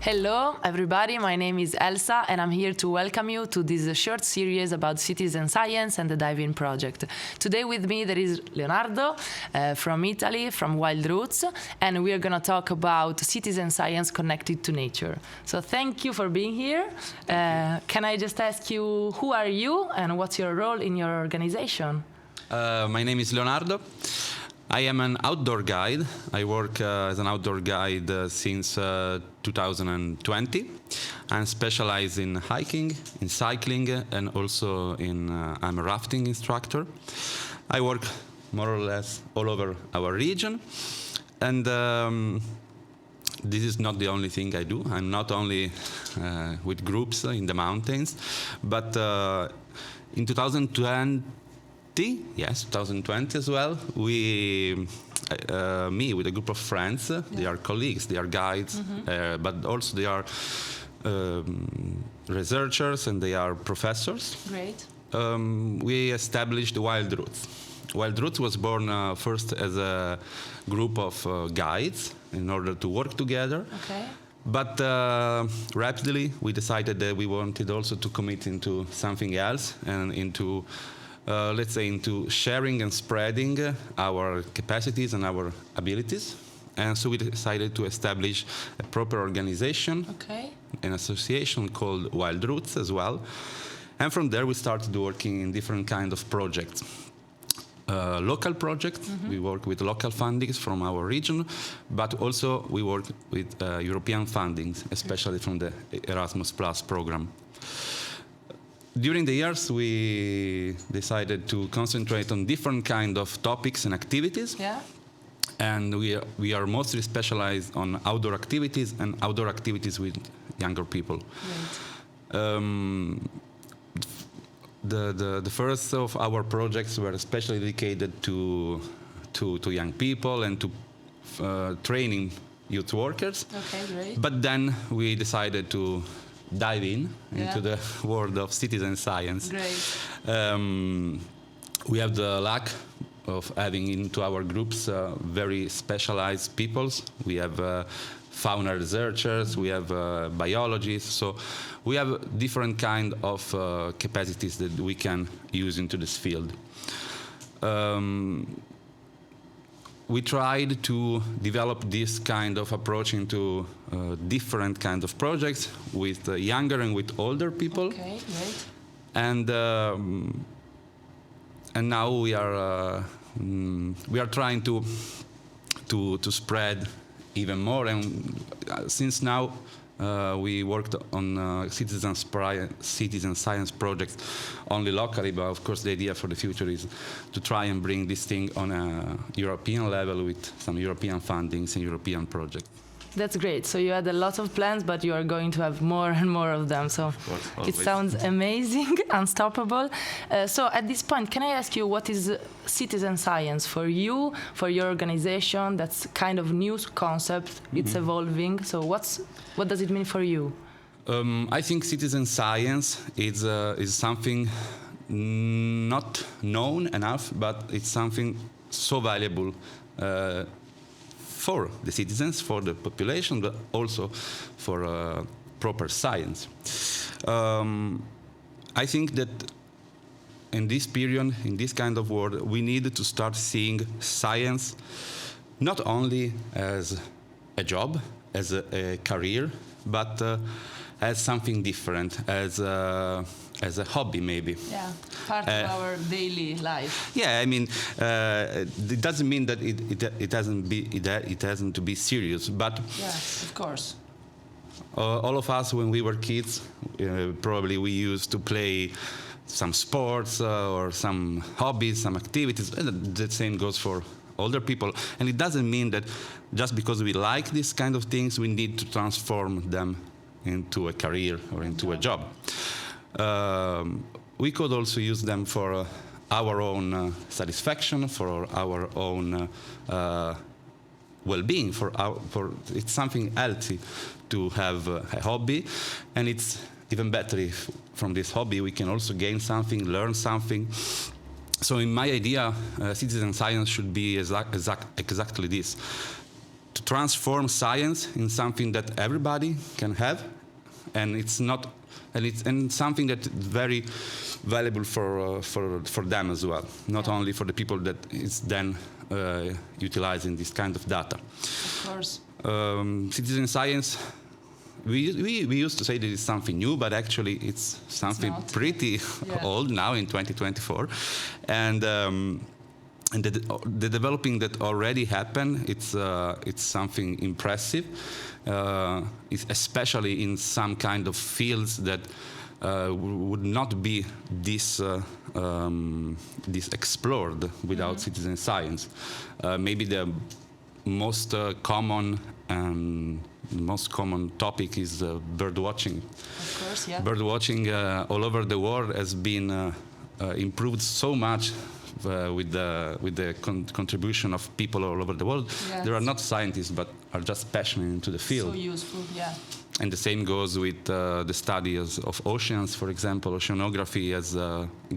Hello, everybody. My name is Elsa, and I'm here to welcome you to this short series about citizen science and the diving project. Today with me there is Leonardo from Italy, from Wild Roots, and we are going to talk about citizen science connected to nature. So thank you for being here. Can I just ask you, who are you and what's your role in your organization? My name is Leonardo. I am an outdoor guide. I work as an outdoor guide since 2020. I'm specialized in hiking, in cycling, and also I'm a rafting instructor. I work more or less all over our region. And this is not the only thing I do. I'm not only with groups in the mountains, but in 2020 as well, me with a group of friends, they are colleagues, they are guides, but also they are researchers and they are professors. Great. We established Wild Roots. Wild Roots was born first as a group of guides in order to work together. Okay. But rapidly we decided that we wanted also to commit into something else and into let's say into sharing and spreading our capacities and our abilities. And so we decided to establish a proper organization, an association called Wild Roots as well. And from there we started working in different kinds of projects. Local projects, we work with local fundings from our region, but also we work with European fundings, especially from the Erasmus Plus program. During the years, we decided to concentrate on different kind of topics and activities. Yeah. And we are mostly specialized on outdoor activities and outdoor activities with younger people. Right. The first of our projects were especially dedicated to young people and to training youth workers. Okay, great. But then we decided to dive into the world of citizen science. Great. We have the luck of having into our groups very specialized peoples. We have fauna researchers, we have biologists, so we have different kind of capacities that we can use into this field. We tried to develop this kind of approach into different kind of projects with younger and with older people. Okay, great. And now we are trying to spread even more. And since now we worked on citizen science projects only locally, but of course the idea for the future is to try and bring this thing on a European level with some European fundings and European projects. That's great. So you had a lot of plans, but you are going to have more and more of them. So it sounds amazing, unstoppable. So at this point, can I ask you, what is citizen science for you, for your organization? That's kind of new concept. It's evolving. So what does it mean for you? I think citizen science is something not known enough, but it's something so valuable for the citizens, for the population, but also for proper science. I think that in this period, in this kind of world, we need to start seeing science not only as a job, as a career, but as something different, as a hobby maybe. Yeah, part of our daily life. Yeah, I mean, it doesn't mean that it hasn't to be serious, but yeah, of course. All of us, when we were kids, probably we used to play some sports or some hobbies, some activities. The same goes for older people, and it doesn't mean that just because we like these kind of things, we need to transform them into a career or into a job. We could also use them for our own satisfaction, for our own well-being. It's something healthy to have a hobby, and it's even better if from this hobby we can also gain something, learn something. So in my idea, citizen science should be exactly this. to transform science in something that everybody can have, and it's not, and something that is very valuable for them as well, not only for the people that is then utilizing this kind of data. Of course. Citizen science. We used to say that it's something new, but actually it's something pretty old now in 2024, and the developing that already happened, it's something impressive, especially in some kind of fields that would not be this explored without citizen science. Maybe the most common topic is bird watching. Of course, yeah. Bird watching all over the world has been improved so much with the contribution of people all over the world. Yes. There are not scientists, but are just passionate into the field. So useful, yeah. And the same goes with the studies of oceans, for example. Oceanography has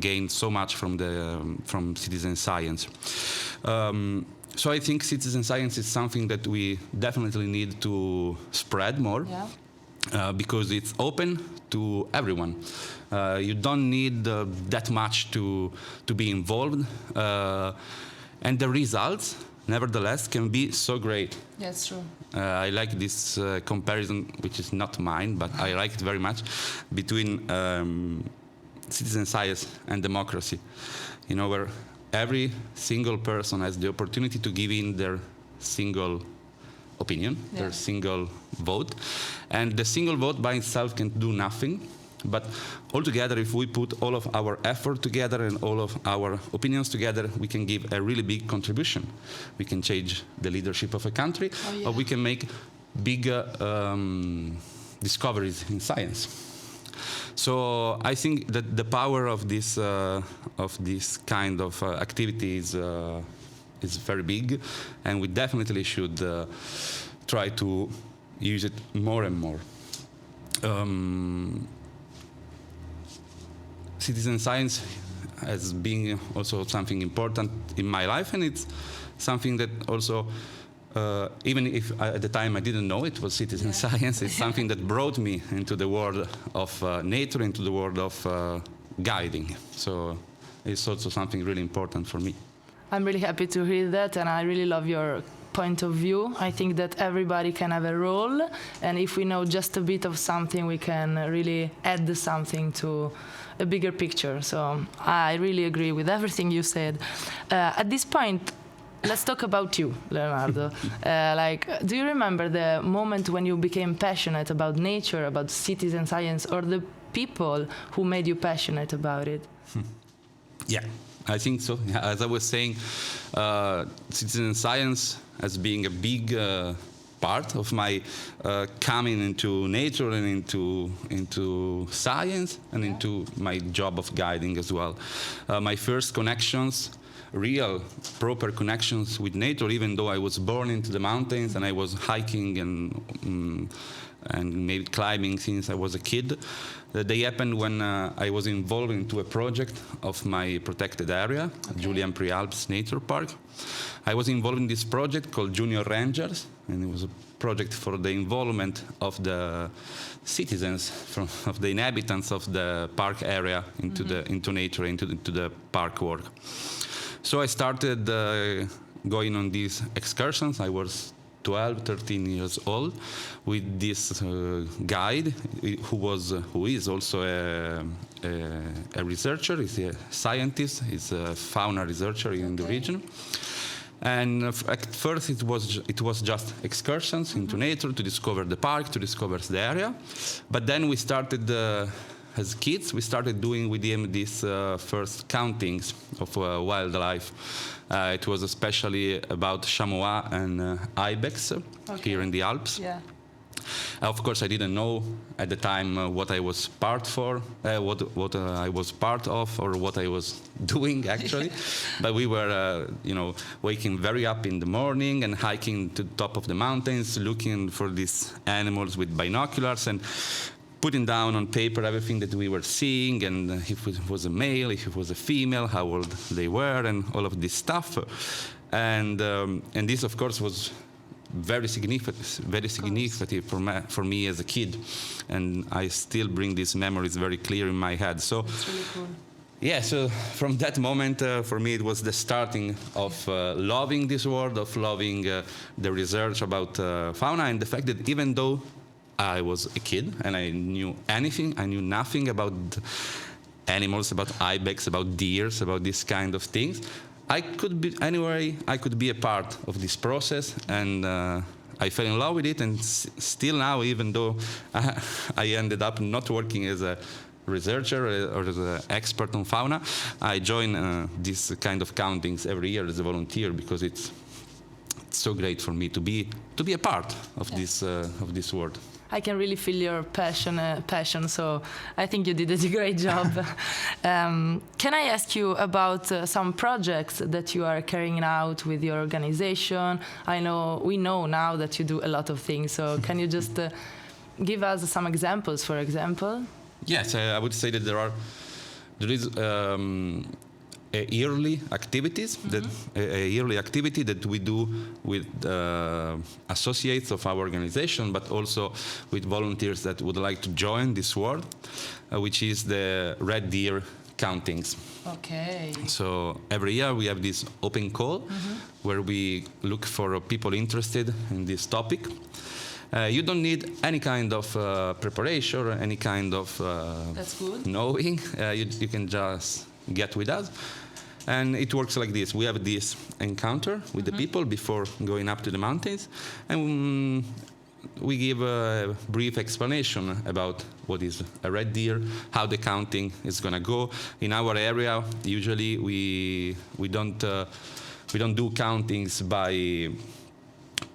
gained so much from citizen science. So I think citizen science is something that we definitely need to spread more, because it's open to everyone. You don't need that much to be involved, and the results, nevertheless, can be so great. That's true. I like this comparison, which is not mine, but I like it very much, between citizen science and democracy. You know, where every single person has the opportunity to give in their single opinion, their single vote. And the single vote by itself can do nothing. But altogether, if we put all of our effort together and all of our opinions together, we can give a really big contribution. We can change the leadership of a country, or we can make big discoveries in science. So I think that the power of this kind of activity is very big, and we definitely should try to use it more and more. Citizen science has been also something important in my life, and it's something that also, even if at the time I didn't know it was citizen science, it's something that brought me into the world of nature, into the world of guiding. So it's also something really important for me. I'm really happy to hear that, and I really love your point of view. I think that everybody can have a role, and if we know just a bit of something, we can really add something to a bigger picture. So I really agree with everything you said. At this point, let's talk about you, Leonardo. Do you remember the moment when you became passionate about nature, about citizen science, or the people who made you passionate about it? Yeah, I think so. As I was saying, citizen science as being a big part of my coming into nature and into science and into my job of guiding as well. My first connections, real, proper connections with nature, even though I was born into the mountains and I was hiking and maybe climbing since I was a kid. They happened when I was involved into a project of my protected area, Julian Prealps Nature Park. I was involved in this project called Junior Rangers, and it was a project for the involvement of the citizens, of the inhabitants of the park area into nature, into the park work. So I started going on these excursions. I was 12, 13 years old, with this guide who is also a researcher. He's a scientist. He's a fauna researcher in the region. And at first it was just excursions into nature to discover the park, to discover the area. But then we started, as kids, we started doing with him these first countings of wildlife. It was especially about chamois and ibex here in the Alps. Yeah. Of course, I didn't know at the time what I was what I was part of, or what I was doing actually. But we were, waking very up in the morning and hiking to the top of the mountains, looking for these animals with binoculars and putting down on paper everything that we were seeing, and if it was a male, if it was a female, how old they were, and all of this stuff. And this, of course, was very significant for me as a kid, and I still bring these memories very clear in my head. So. That's really cool. Yeah, so from that moment, for me, it was the starting of loving this world, of loving the research about fauna, and the fact that even though I was a kid and I knew nothing about animals, about ibex, about deers, about this kind of things, I could be a part of this process, and I fell in love with it, and still now, even though I ended up not working as a researcher or as an expert on fauna, I join this kind of countings every year as a volunteer, because it's so great for me to be a part of this world. I can really feel your passion. So I think you did a great job. Can I ask you about some projects that you are carrying out with your organization? We know now that you do a lot of things. So can you just give us some examples, for example? Yes, I would say that there is yearly activities a yearly activity that we do with associates of our organization, but also with volunteers that would like to join this world, which is the red deer countings. Okay. So every year we have this open call where we look for people interested in this topic. You don't need any kind of preparation or any kind of That's good. knowing. You can just get with us. And it works like this. We have this encounter with the people before going up to the mountains. And we give a brief explanation about what is a red deer, how the counting is going to go. In our area, usually we don't do countings by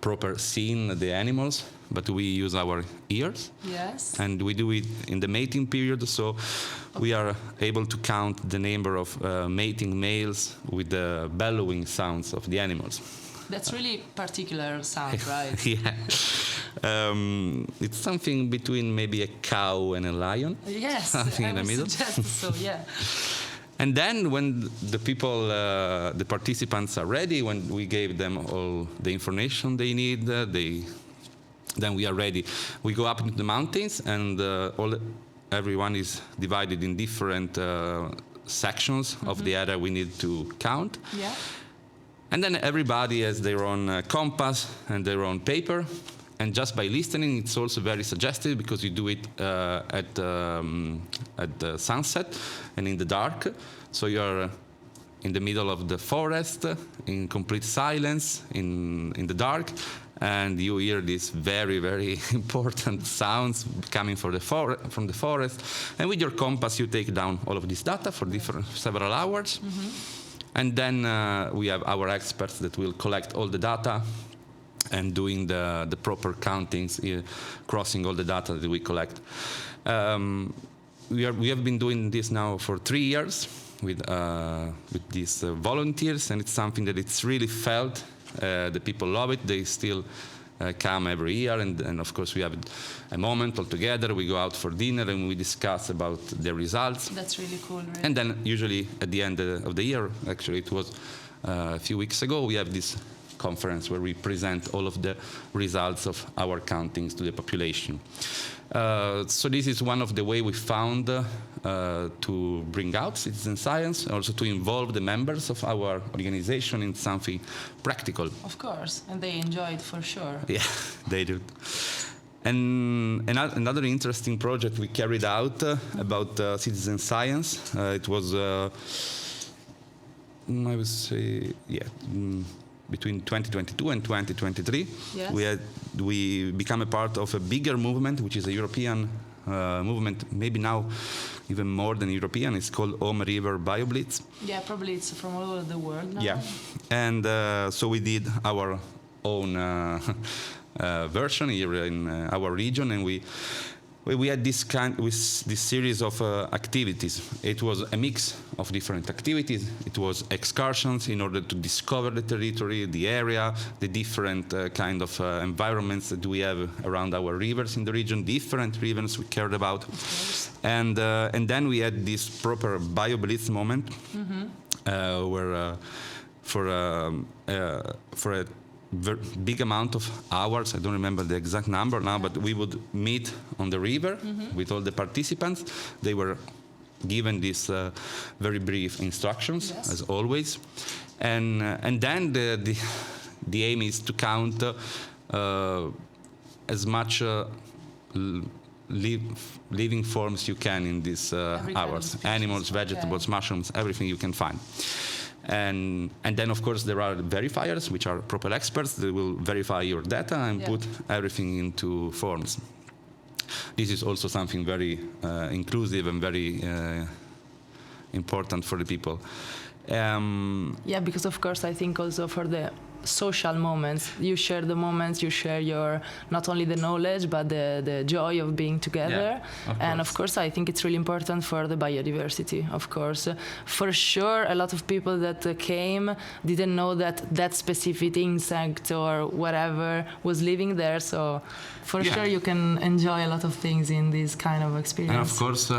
proper seeing the animals, but we use our ears. Yes. And we do it in the mating period, so we are able to count the number of mating males with the bellowing sounds of the animals. That's really particular sound, right? Yeah. It's something between maybe a cow and a lion. Yes, something in the middle. Suggest so, yeah. And then when the people, the participants are ready, when we gave them all the information they need, then we are ready. We go up into the mountains, and everyone is divided in different sections of the area we need to count. Yeah. And then everybody has their own compass and their own paper. And just by listening, it's also very suggestive, because you do it at the sunset and in the dark. So you're in the middle of the forest, in complete silence, in the dark, and you hear these very, very important sounds coming from the forest. And with your compass, you take down all of this data for several hours. And then we have our experts that will collect all the data and doing the proper countings, crossing all the data that we collect. We have been doing this now for 3 years with these volunteers, and it's something that it's really felt. The people love it. They still come every year, and of course we have a moment all together. We go out for dinner and we discuss about the results. That's really cool. Really. And then usually at the end of the year, actually it was a few weeks ago, we have this conference where we present all of the results of our countings to the population. So this is one of the ways we found to bring out citizen science, also to involve the members of our organization in something practical. Of course, and they enjoy it for sure. Yeah, they do. And another interesting project we carried out about citizen science, it was, I would say, between 2022 and 2023, yes. we become a part of a bigger movement, which is a European movement, maybe now even more than European. It's called Home River BioBlitz. Yeah, probably it's from all over the world now. Yeah, and so we did our own version here in our region, and we had this series of activities. It was a mix of different activities. It was excursions in order to discover the territory, the area, the different kind of environments that we have around our rivers in the region, different rivers we cared about. And then we had this proper BioBlitz moment where for a big amount of hours. I don't remember the exact number now, but we would meet on the river with all the participants. They were given these very brief instructions, as always, and then the aim is to count as much living forms you can in these hours: animals, vegetables, mushrooms, everything you can find. And then, of course, there are verifiers, which are proper experts. They will verify your data and put everything into forms. This is also something very inclusive and very important for the people. Yeah, because of course I think also for the social moments, you share the moments, you share your not only the knowledge but the joy of being together. And of course I think it's really important for the biodiversity. Of course, for sure, a lot of people that came didn't know that that specific insect or whatever was living there, so for sure you can enjoy a lot of things in this kind of experience. And of course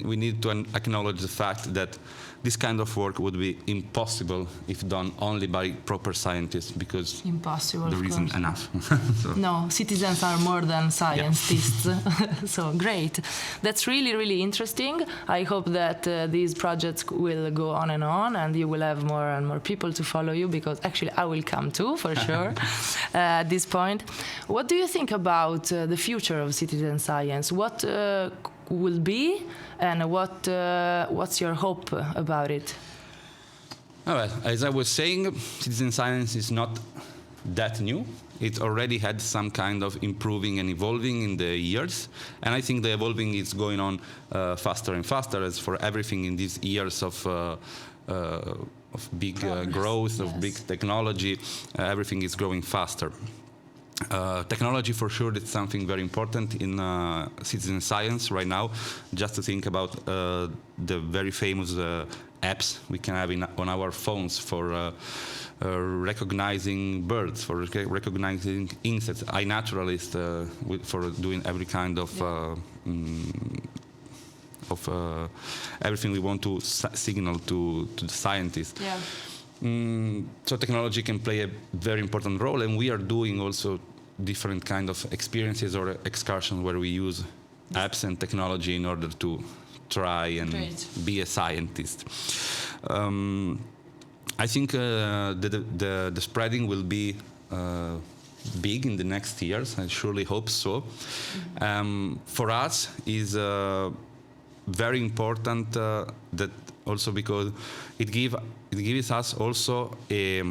we need to acknowledge the fact that this kind of work would be impossible if done only by proper scientists, because there isn't enough. So. No, citizens are more than scientists. So great. That's really, really interesting. I hope that these projects will go on and you will have more and more people to follow you, because actually I will come too, for sure, at this point. What do you think about the future of citizen science? What will be, and what's your hope about it? Well, as I was saying, citizen science is not that new. It already had some kind of improving and evolving in the years, and I think the evolving is going on faster and faster, as for everything in these years of big growth, of big technology, everything is growing faster. Technology, for sure, it's something very important in citizen science right now. Just to think about the very famous apps we can have on our phones for recognizing birds, for recognizing insects, iNaturalist, for doing every kind of everything we want to signal to the scientists. Yeah. So technology can play a very important role, and we are doing also different kind of experiences or excursions where we use apps and technology in order to try and be a scientist. I think the spreading will be big in the next years. I surely hope so. For us is very important that also because it gives us also a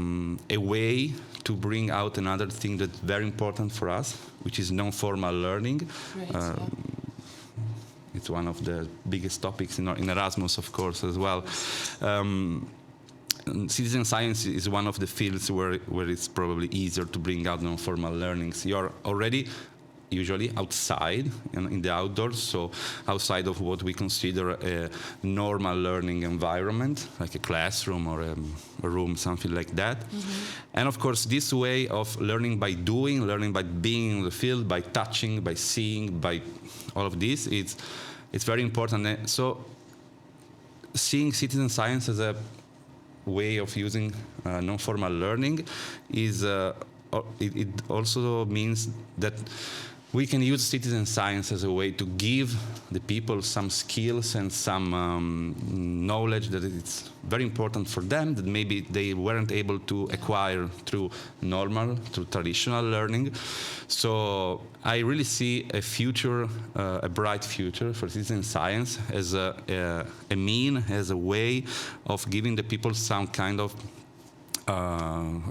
way to bring out another thing that's very important for us, which is non-formal learning. It's one of the biggest topics in Erasmus, of course, as well. Citizen science is one of the fields where it's probably easier to bring out non-formal learnings. You're already usually outside, in the outdoors, so outside of what we consider a normal learning environment, like a classroom or a room, something like that. And of course, this way of learning by doing, learning by being in the field, by touching, by seeing, by all of this, it's very important. So seeing citizen science as a way of using non-formal learning is it also means that we can use citizen science as a way to give the people some skills and some knowledge that it's very important for them, that maybe they weren't able to acquire through traditional learning. So I really see a future, a bright future for citizen science as a way of giving the people some kind of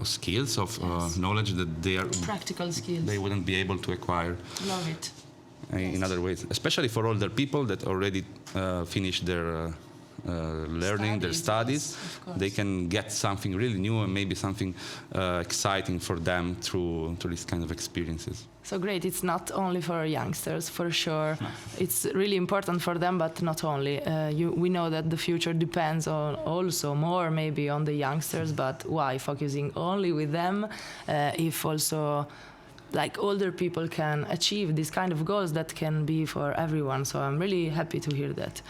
skills, of knowledge that they are practical skills they wouldn't be able to acquire. Love it. In other ways, especially for older people that already finished their learning, their studies, they can get something really new and maybe something exciting for them through these kind of experiences. So great. It's not only for youngsters, for sure. It's really important for them, but not only. We know that the future depends on also more maybe on the youngsters, but why focusing only with them if also like older people can achieve these kind of goals that can be for everyone. So I'm really happy to hear that.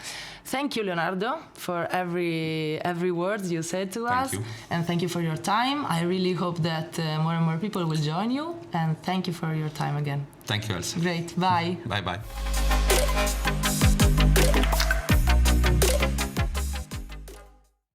Thank you, Leonardo, for every word you said to us. you. And thank you for your time. I really hope that more and more people will join you. And thank you for your time again. Thank you, Elsa. Great. Bye. Bye-bye.